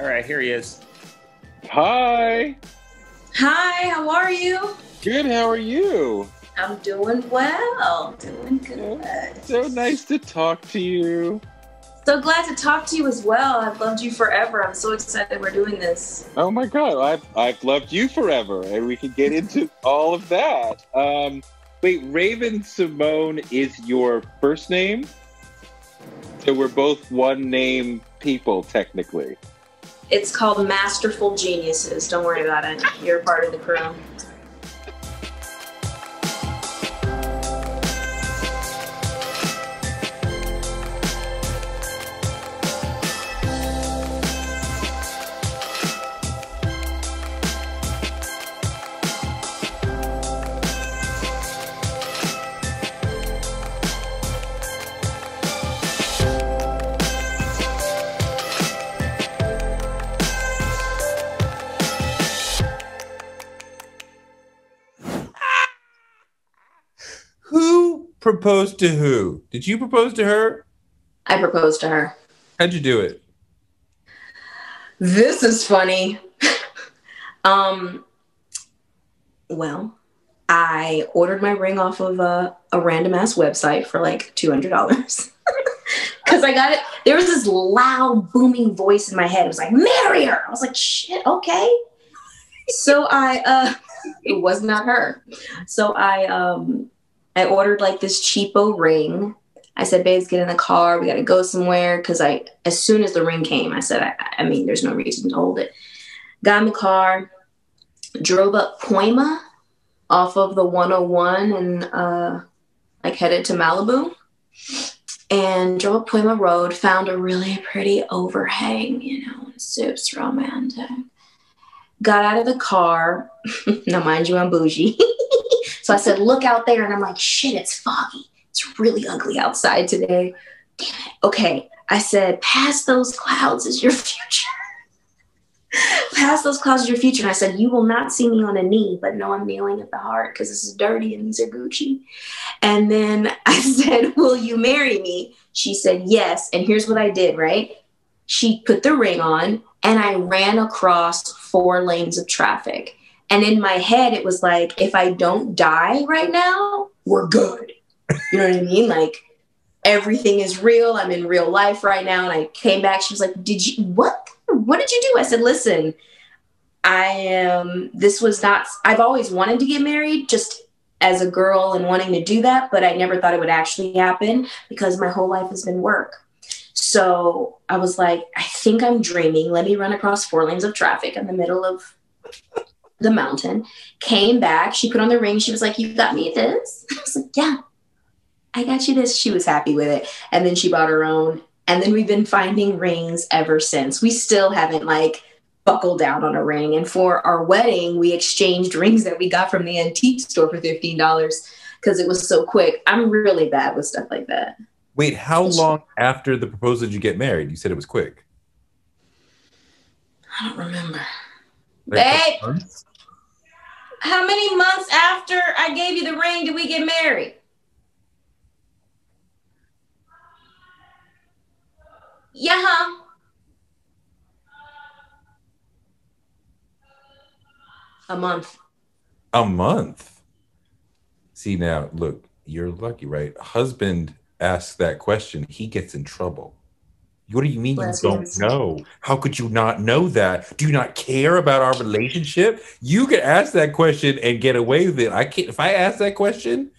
All right, here he is. Hi. Hi, how are you? Good, how are you? I'm doing well, doing good. So nice to talk to you. So glad to talk to you as well. I've loved you forever. I'm so excited we're doing this. Oh my God, I've loved you forever, and we can get into all of that. Wait, Raven-Symoné is your first name? So we're both one name people, technically. It's called Masterful Geniuses. Don't worry about it. You're part of the crew. Who proposed to who? Did you propose to her? I proposed to her. How'd you do it? This is funny. Well, I ordered my ring off of a random ass website for like $200 because I got it. There was this loud booming voice in my head. It was like, marry her. I was like, shit, okay. So it was not her. So I ordered like this cheapo ring. I said, babes, get in the car. We got to go somewhere. Because as soon as the ring came, I said, I mean, there's no reason to hold it. Got in the car, drove up Poima off of the 101 and like headed to Malibu. And drove up Poima Road, found a really pretty overhang, you know, super romantic. Got out of the car. Now, mind you, I'm bougie. So I said, look out there. And I'm like, shit, it's foggy. It's really ugly outside today. Damn it. Okay. I said, past those clouds is your future. Past those clouds is your future. And I said, you will not see me on a knee, but no, I'm kneeling at the heart because this is dirty and these are Gucci. And then I said, will you marry me? She said, yes. And here's what I did, right? She put the ring on and I ran across 4 lanes of traffic. And in my head, it was like, if I don't die right now, we're good. You know what I mean? Like, everything is real. I'm in real life right now. And I came back. She was like, what did you do? I said, listen, I've always wanted to get married just as a girl and wanting to do that. But I never thought it would actually happen because my whole life has been work. So I was like, I think I'm dreaming. Let me run across 4 lanes of traffic in the middle of the mountain. Came back. She put on the ring. She was like, you got me this? I was like, yeah, I got you this. She was happy with it. And then she bought her own. And then we've been finding rings ever since. We still haven't like buckled down on a ring. And for our wedding, we exchanged rings that we got from the antique store for $15 because it was so quick. I'm really bad with stuff like that. Wait, how long after the proposal did you get married? You said it was quick. I don't remember. Like Babe, months? how many months after I gave you the ring did we get married? Yeah. A month. A month? See, now, look, you're lucky, right? Husband asks that question, he gets in trouble. What do you mean you don't know? How could you not know that? Do you not care about our relationship? You can ask that question and get away with it. I can't. If I ask that question.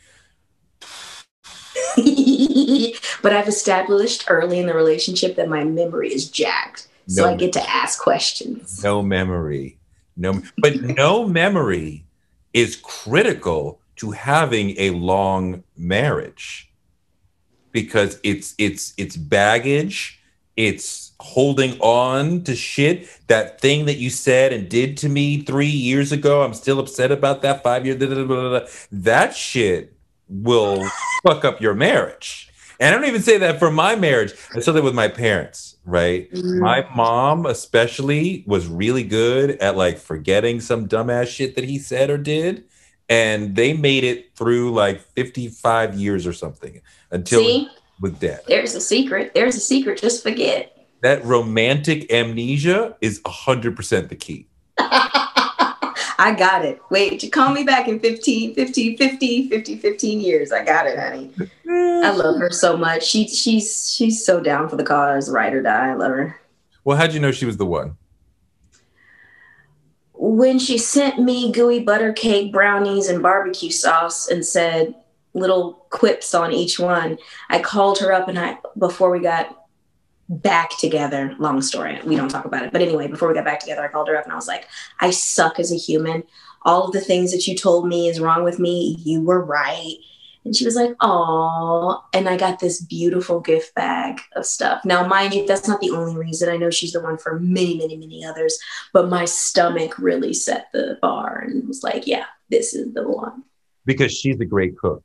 But I've established early in the relationship that my memory is jacked. So I get to ask questions. No memory. But no memory is critical to having a long marriage because it's baggage. It's holding on to shit. That thing that you said and did to me 3 years ago, I'm still upset about that 5 years. That shit will fuck up your marriage. And I don't even say that for my marriage. I said that with my parents, right? Mm-hmm. My mom especially was really good at like forgetting some dumbass shit that he said or did. And they made it through like 55 years or something until with death. There's a secret. Just forget. that romantic amnesia is 100% the key. I got it. Wait, you call me back in 15 years. I got it, honey. I love her so much. She's so down for the cause, ride or die. I love her. Well, how'd you know she was the one? When she sent me gooey butter cake, brownies, and barbecue sauce and said little quips on each one, I called her up and before we got back together, long story, we don't talk about it, but anyway, before we got back together, I called her up and I was like, I suck as a human. All of the things that you told me is wrong with me, you were right. And she was like, "Aw," and I got this beautiful gift bag of stuff. Now, mind you, that's not the only reason. I know she's the one for many, many, many others, but my stomach really set the bar and was like, yeah, this is the one. Because she's a great cook.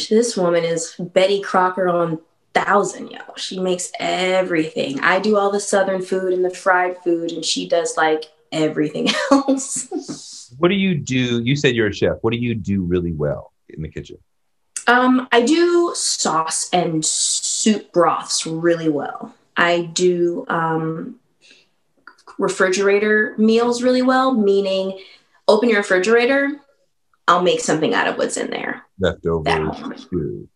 This woman is Betty Crocker on 1,000, yo. She makes everything. I do all the Southern food and the fried food, and she does like everything else. What do you do? You said you're a chef. What do you do really well in the kitchen? I do sauce and soup broths really well. I do refrigerator meals really well, meaning open your refrigerator, I'll make something out of what's in there. Leftover food.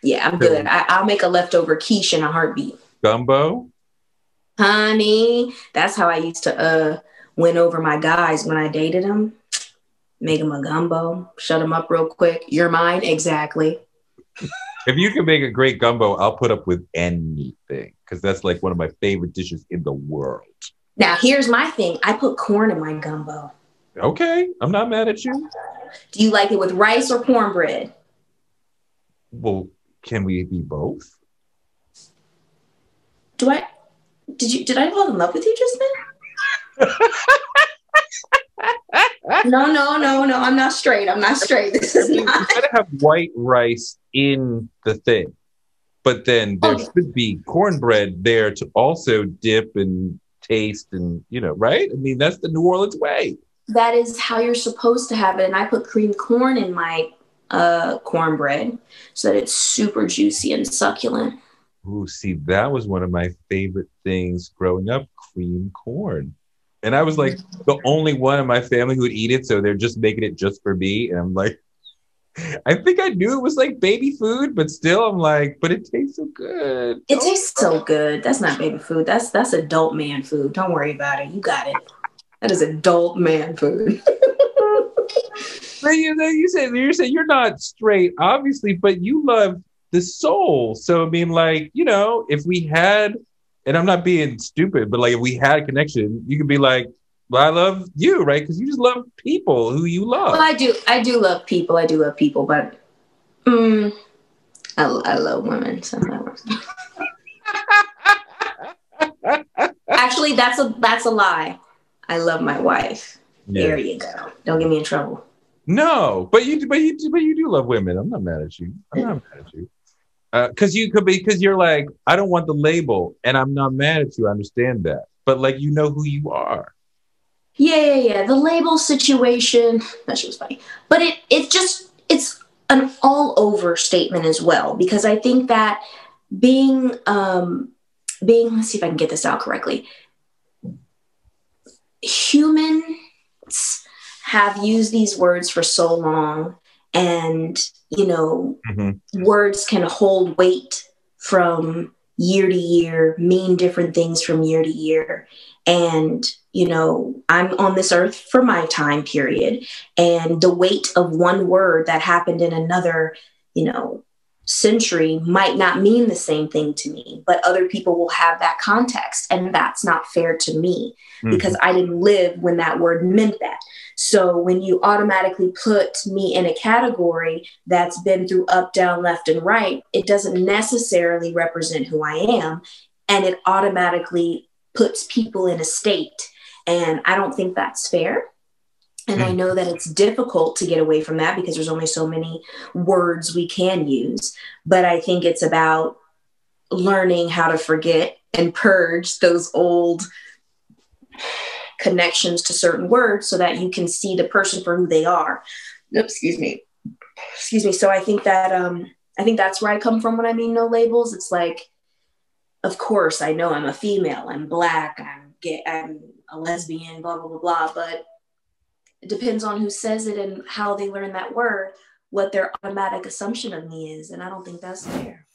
Yeah, I'm good. I'll make a leftover quiche in a heartbeat. Gumbo? Honey, that's how I used to win over my guys when I dated them. Make them a gumbo, shut them up real quick. You're mine, exactly. If you can make a great gumbo, I'll put up with anything because that's like one of my favorite dishes in the world. Now, here's my thing. I put corn in my gumbo. Okay, I'm not mad at you. Do you like it with rice or cornbread? Well, can we be both? Did I fall in love with you just then? No. I'm not straight. This is not. You gotta have white rice in the thing, but then there should be cornbread there to also dip and taste, and right? I mean, that's the New Orleans way. That is how you're supposed to have it, and I put creamed corn in my cornbread so that it's super juicy and succulent. Ooh, see, that was one of my favorite things growing up, cream corn. And I was like the only one in my family who would eat it, so they're just making it just for me. And I'm like, I think I knew it was like baby food, but still I'm like, but it tastes so good. It tastes so good. That's not baby food. That's adult man food. Don't worry about it. You got it. That is adult man food. But you say you're not straight, obviously, but you love the soul. So I mean, like, if we had, and I'm not being stupid, but like if we had a connection, you could be like, well, I love you, right? Because you just love people who you love. Well, I do love people. But I love women, so that works. Actually, that's a lie. I love my wife. Yeah. There you go. Don't get me in trouble. No, but you do love women. I'm not mad at you. Because you're like, I don't want the label, and I'm not mad at you. I understand that, but like, you know who you are. Yeah. The label situation, that shit was funny, but it's an all over statement as well, because I think that being let's see if I can get this out correctly. Humans have used these words for so long, and words can hold weight from year to year, mean different things from year to year. And I'm on this earth for my time period, and the weight of one word that happened in another century might not mean the same thing to me, but other people will have that context, and that's not fair to me because I didn't live when that word meant that. So when you automatically put me in a category that's been through up, down, left, and right, it doesn't necessarily represent who I am, and it automatically puts people in a state, and I don't think that's fair. And I know that it's difficult to get away from that because there's only so many words we can use. But I think it's about learning how to forget and purge those old connections to certain words so that you can see the person for who they are. Excuse me. So I think that I think that's where I come from when I mean no labels. It's like, of course, I know I'm a female, I'm Black, I'm gay, I'm a lesbian, blah, blah, blah, blah. But it depends on who says it and how they learn that word, what their automatic assumption of me is. And I don't think that's fair.